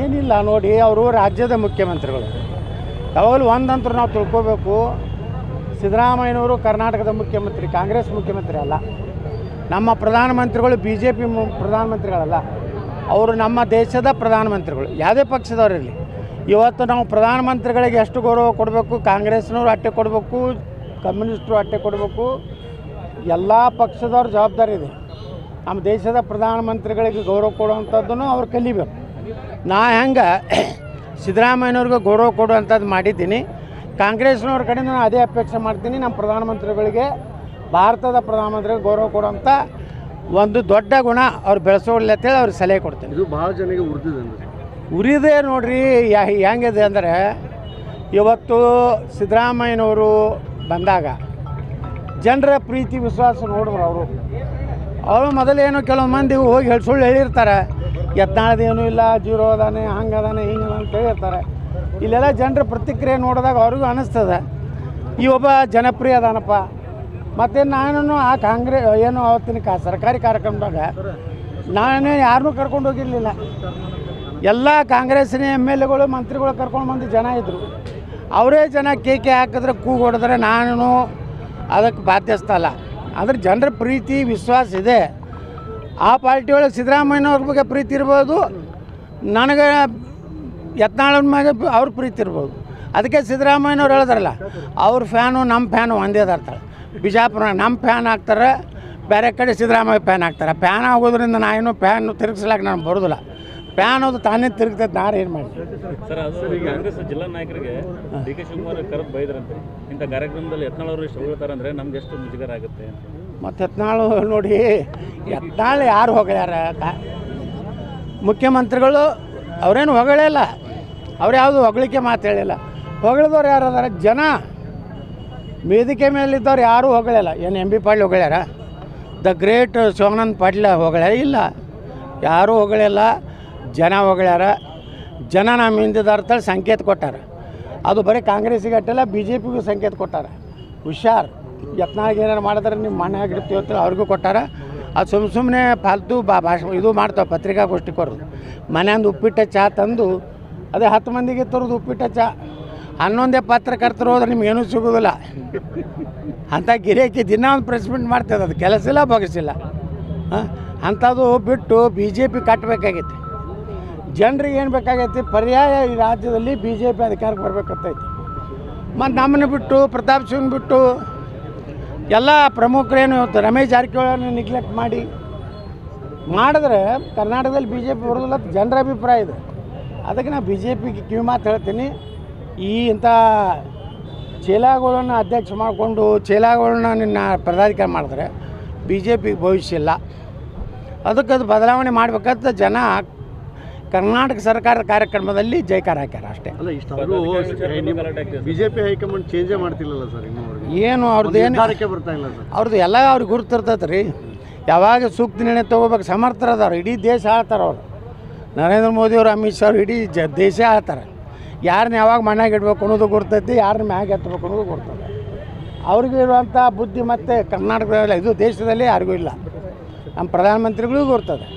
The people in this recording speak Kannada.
ಏನಿಲ್ಲ ನೋಡಿ, ಅವರು ರಾಜ್ಯದ ಮುಖ್ಯಮಂತ್ರಿಗಳು. ಯಾವಾಗಲೂ ಒಂದಂತರೂ ನಾವು ತಿಳ್ಕೋಬೇಕು, ಸಿದ್ದರಾಮಯ್ಯನವರು ಕರ್ನಾಟಕದ ಮುಖ್ಯಮಂತ್ರಿ, ಕಾಂಗ್ರೆಸ್ ಮುಖ್ಯಮಂತ್ರಿ ಅಲ್ಲ. ನಮ್ಮ ಪ್ರಧಾನಮಂತ್ರಿಗಳು BJP ಪ್ರಧಾನಮಂತ್ರಿಗಳಲ್ಲ, ಅವರು ನಮ್ಮ ದೇಶದ ಪ್ರಧಾನಮಂತ್ರಿಗಳು. ಯಾವುದೇ ಪಕ್ಷದವರಿರಲಿ, ಇವತ್ತು ನಾವು ಪ್ರಧಾನಮಂತ್ರಿಗಳಿಗೆ ಎಷ್ಟು ಗೌರವ ಕೊಡಬೇಕು, ಕಾಂಗ್ರೆಸ್ನವರು ಅಟ್ಟೆ ಕೊಡಬೇಕು, ಕಮ್ಯುನಿಸ್ಟರು ಅಟ್ಟೆ ಕೊಡಬೇಕು. ಎಲ್ಲ ಪಕ್ಷದವ್ರ ಜವಾಬ್ದಾರಿ ಇದೆ. ನಮ್ಮ ದೇಶದ ಪ್ರಧಾನಮಂತ್ರಿಗಳಿಗೆ ಗೌರವ ಕೊಡುವಂಥದ್ದನ್ನು ಅವ್ರು ಕಲಿಬೇಕು. ನಾ ಹೆಂಗೆ ಸಿದ್ದರಾಮಯ್ಯನವ್ರಿಗೆ ಗೌರವ ಕೊಡುವಂಥದ್ದು ಮಾಡಿದ್ದೀನಿ, ಕಾಂಗ್ರೆಸ್ನವ್ರ ಕಡೆಯಿಂದ ನಾನು ಅದೇ ಅಪೇಕ್ಷೆ ಮಾಡ್ತೀನಿ. ನಮ್ಮ ಪ್ರಧಾನಮಂತ್ರಿಗಳಿಗೆ, ಭಾರತದ ಪ್ರಧಾನಮಂತ್ರಿಗೆ ಗೌರವ ಕೊಡುವಂಥ ಒಂದು ದೊಡ್ಡ ಗುಣ ಅವ್ರು ಬೆಳೆಸೋಲ್ಲ ಅಂತೇಳಿ ಅವ್ರಿಗೆ ಸಲಹೆ ಕೊಡ್ತೀನಿ. ಇದು ಭಾಳ ಜನಕ್ಕೆ ಉರಿದೇ ನೋಡ್ರಿ. ಹೆಂಗಿದೆ ಅಂದರೆ, ಇವತ್ತು ಸಿದ್ದರಾಮಯ್ಯನವರು ಬಂದಾಗ ಜನರ ಪ್ರೀತಿ ವಿಶ್ವಾಸ ನೋಡಿದ್ರು. ಅವರು ಮೊದಲೇನು ಕೆಲವು ಮಂದಿ ಹೋಗಿ ಸುಳ್ಳು ಹೇಳಿರ್ತಾರೆ, ಯತ್ನಾಳದೇನೂ ಇಲ್ಲ, ಜೀರೋ ಅದಾನೆ, ಹಂಗದಾನೆ, ಹಿಂಗದ ಅಂತ ಹೇಳಿರ್ತಾರೆ. ಇಲ್ಲೆಲ್ಲ ಜನರ ಪ್ರತಿಕ್ರಿಯೆ ನೋಡಿದಾಗ ಅವ್ರಿಗೂ ಅನ್ನಿಸ್ತದೆ ಈ ಒಬ್ಬ ಜನಪ್ರಿಯ ಅದಾನಪ್ಪ. ಮತ್ತು ನಾನು ಆ ಕಾಂಗ್ರೆಸ್ ಏನು ಅವತ್ತಿನ ಸರ್ಕಾರಿ ಕಾರ್ಯಕ್ರಮದಾಗ ನಾನೇ ಯಾರನ್ನೂ ಕರ್ಕೊಂಡು ಹೋಗಿರಲಿಲ್ಲ. ಎಲ್ಲ ಕಾಂಗ್ರೆಸ್ಸಿನ MLAಗಳು, ಮಂತ್ರಿಗಳು ಕರ್ಕೊಂಡು ಬಂದು ಜನ ಇದ್ದರು. ಅವರೇ ಜನ ಕೇಕೆ ಹಾಕಿದ್ರೆ, ಕೂಗು ಹೊಡೆದ್ರೆ ನಾನು ಅದಕ್ಕೆ ಬಾಧ್ಯಸ್ಥ ಅಲ್ಲ. ಆದರೆ ಜನರ ಪ್ರೀತಿ ವಿಶ್ವಾಸ ಇದೆ. ಆ ಪಾರ್ಟಿ ಒಳಗೆ ಸಿದ್ದರಾಮಯ್ಯನವ್ರ ಬಗ್ಗೆ ಪ್ರೀತಿ ಇರ್ಬೋದು, ನನಗೆ ಯತ್ನಾಳನ ಮ್ಯಾಗೆ ಅವ್ರ ಪ್ರೀತಿ ಇರ್ಬೋದು. ಅದಕ್ಕೆ ಸಿದ್ದರಾಮಯ್ಯನವ್ರು ಹೇಳಿದ್ರಲ್ಲ, ಅವ್ರ ಫ್ಯಾನು ನಮ್ಮ ಫ್ಯಾನು ಒಂದೇ ಅದಾರ್ತಾರೆ. ಬಿಜಾಪುರ ನಮ್ಮ ಫ್ಯಾನ್ ಆಗ್ತಾರೆ, ಬೇರೆ ಕಡೆ ಸಿದ್ದರಾಮಯ್ಯ ಫ್ಯಾನ್ ಆಗ್ತಾರೆ. ಫ್ಯಾನ್ ಆಗೋದ್ರಿಂದ ನಾನು ಫ್ಯಾನ್ ತಿರುಗಿಸ್ಲಾಕ ನನಗೆ ಬರೋದಿಲ್ಲ. ಫ್ಯಾನ್ ಅದು ತಾನೇ ತಿರುಗ್ತದೆ, ನಾನು ಏನು ಮಾಡಿ ಸರ್. ಅದು ಕಾಂಗ್ರೆಸ್ ಜಿಲ್ಲಾ ನಾಯಕರಿಗೆ DK ಶಿವಕುಮಾರ್ ಕರೆದು ಬೈದ್ರಂತೆ, ಇಂಥ ಕಾರ್ಯಕ್ರಮದಲ್ಲಿ ಯತ್ನಾಳವರು ಎಷ್ಟು ಹೊಗಳ್ತಾರೆ ಅಂದರೆ ನಮ್ಗೆ ಎಷ್ಟು ಮುಜುಗರ ಆಗುತ್ತೆ. ಮತ್ತು ಯತ್ನಾಳು ನೋಡಿ, ಯತ್ನಾಳು ಯಾರು ಹೊಗಳ್ಯಾರ? ಮುಖ್ಯಮಂತ್ರಿಗಳು ಅವರೇನು ಹೊಗಳಿಲ್ಲ, ಅವ್ರು ಯಾವುದು ಹೊಗಳಿಕೆ ಮಾತು ಹೇಳಿಲ್ಲ. ಹೊಗಳಿದವ್ರು ಯಾರು ಅದಾರ? ಜನ. ವೇದಿಕೆ ಮೇಲಿದ್ದವ್ರು ಯಾರೂ ಹೊಗಳಿಲ್ಲ. ಏನು MB ಪಾಟೀಲ್ ಹೊಗಳ್ಯಾರ? ದ ಗ್ರೇಟ್ ಶಿವಾನಂದ ಪಾಟೀಲ್ ಹೊಗಳ್ಯಾರ? ಇಲ್ಲ, ಯಾರೂ ಹೊಗಳಿಲ್ಲ. ಜನ ಹೊಗಳ್ಯಾರ. ಜನ ನಮ್ಮ ಹಿಂದಿದಾರ್ತೇಳಿ ಸಂಕೇತ ಕೊಟ್ಟಾರ. ಅದು ಬರೀ ಕಾಂಗ್ರೆಸ್ಸಿಗೆ ಅಟ್ಟಲ್ಲ, BJPಗೂ ಸಂಕೇತ ಕೊಟ್ಟಾರ. ಹುಷಾರ್, ಯತ್ನಾಳಿಗೆ ಏನಾರು ಮಾಡಿದ್ರೆ ನಿಮ್ಮ ಮನೆ ಆಗಿರ್ತೀವಿ ಅಂತ ಅವ್ರಿಗೂ ಕೊಟ್ಟಾರ. ಅದು ಸುಮ್ಮನೆ ಫಾಲ್ತು ಭಾಷಣ ಇದು ಮಾಡ್ತಾವೆ ಪತ್ರಿಕಾಗೋಷ್ಠಿ ಕೊಡೋದು. ಮನೆಯಂದು ಉಪ್ಪಿಟ್ಟ ಚಹಾ ತಂದು ಅದೇ 10 ಮಂದಿಗೆ ತರೋದು ಉಪ್ಪಿಟ್ಟ ಚಹಾ. 11 ಪತ್ರಕರ್ತರು ಹೋದ್ರೆ ನಿಮ್ಗೇನೂ ಸಿಗೋದಿಲ್ಲ. ಅಂಥ ಗಿರಾಕಿ ದಿನ ಒಂದು ಪ್ರೆಸ್ ಮೀಟ್ ಮಾಡ್ತದೆ, ಅದು ಕೆಲಸ ಇಲ್ಲ, ಬಗ್ಸಿಲ್ಲ. ಅಂಥದ್ದು ಬಿಟ್ಟು BJP ಕಟ್ಟಬೇಕಾಗೈತಿ. ಜನರಿಗೆ ಏನು ಬೇಕಾಗೈತಿ? ಪರ್ಯಾಯ ಈ ರಾಜ್ಯದಲ್ಲಿ BJP ಅಧಿಕಾರಕ್ಕೆ ಬರ್ಬೇಕಂತೈತಿ. ಮತ್ತು ನಮ್ಮನ್ನು ಬಿಟ್ಟು, ಪ್ರತಾಪ್ ಸಿಂಗ್ ಬಿಟ್ಟು ಎಲ್ಲ ಪ್ರಮುಖರೇನು ಇವತ್ತು ರಮೇಶ್ ಜಾರಕಿಹೊಳಿಯನ್ನು ನೆಗ್ಲೆಕ್ಟ್ ಮಾಡಿದ್ರೆ ಕರ್ನಾಟಕದಲ್ಲಿ BJP ಬರೋದಿಲ್ಲ ಅಂತ ಜನರ ಅಭಿಪ್ರಾಯ ಇದೆ. ಅದಕ್ಕೆ ನಾನು BJPಗೆ ಕಿವಿ ಮಾತು ಹೇಳ್ತೀನಿ. ಇಂಥ ಚೇಲಾಗಳನ್ನು ಅಧ್ಯಕ್ಷ ಮಾಡಿಕೊಂಡು ಚೇಲಾಗಳನ್ನ ನಿನ್ನ ಪದಾಧಿಕಾರಿ ಮಾಡಿದ್ರೆ BJPಗೆ ಭವಿಷ್ಯ ಇಲ್ಲ. ಅದಕ್ಕೆ ಅದು ಬದಲಾವಣೆ ಮಾಡಬೇಕಂತ ಜನ ಕರ್ನಾಟಕ ಸರ್ಕಾರದ ಕಾರ್ಯಕ್ರಮದಲ್ಲಿ ಜೈಕಾರ ಹಾಕ್ಯಾರ ಅಷ್ಟೇ. ಅಲ್ಲ, ಇಷ್ಟಾದರೂ BJP ಹೈಕಮಾಂಡ್ ಚೇಂಜೇ ಮಾಡ್ತಿಲ್ಲಲ್ಲ ಸರ್? ಏನು ಅವ್ರದ್ದು ಏನು ಬರ್ತಾ ಇಲ್ಲ ಸರ್? ಅವ್ರದ್ದು ಎಲ್ಲ ಅವ್ರಿಗೆ ಗುರುತಿರ್ತೈತೆ ರೀ. ಯಾವಾಗ ಸೂಕ್ತ ನಿರ್ಣಯ ತೊಗೋಬೇಕು ಸಮರ್ಥರದವ್ರು. ಇಡೀ ದೇಶ ಆಳ್ತಾರೆ ಅವರು. ನರೇಂದ್ರ ಮೋದಿಯವರು, ಅಮಿತ್ ಶಾ ಅವರು ಇಡೀ ದೇಶ ಆಳ್ತಾರೆ. ಯಾರನ್ನ ಯಾವಾಗ ಮನೆಯಾಗ ಇಡಬೇಕು ಅನ್ನೋದು ಗುರ್ತೈತಿ, ಯಾರನ್ನ ಮ್ಯಾಗ ಎತ್ತಬೇಕು ಅನ್ನೋದು ಗುರ್ತದೆ. ಅವ್ರಿಗೆ ಇರುವಂಥ ಬುದ್ಧಿ ಮತ್ತು ಕರ್ನಾಟಕದಲ್ಲಿ ಇದು ದೇಶದಲ್ಲಿ ಯಾರಿಗೂ ಇಲ್ಲ. ನಮ್ಮ ಪ್ರಧಾನಮಂತ್ರಿಗಳಿಗೂ ಗುರ್ತದೆ.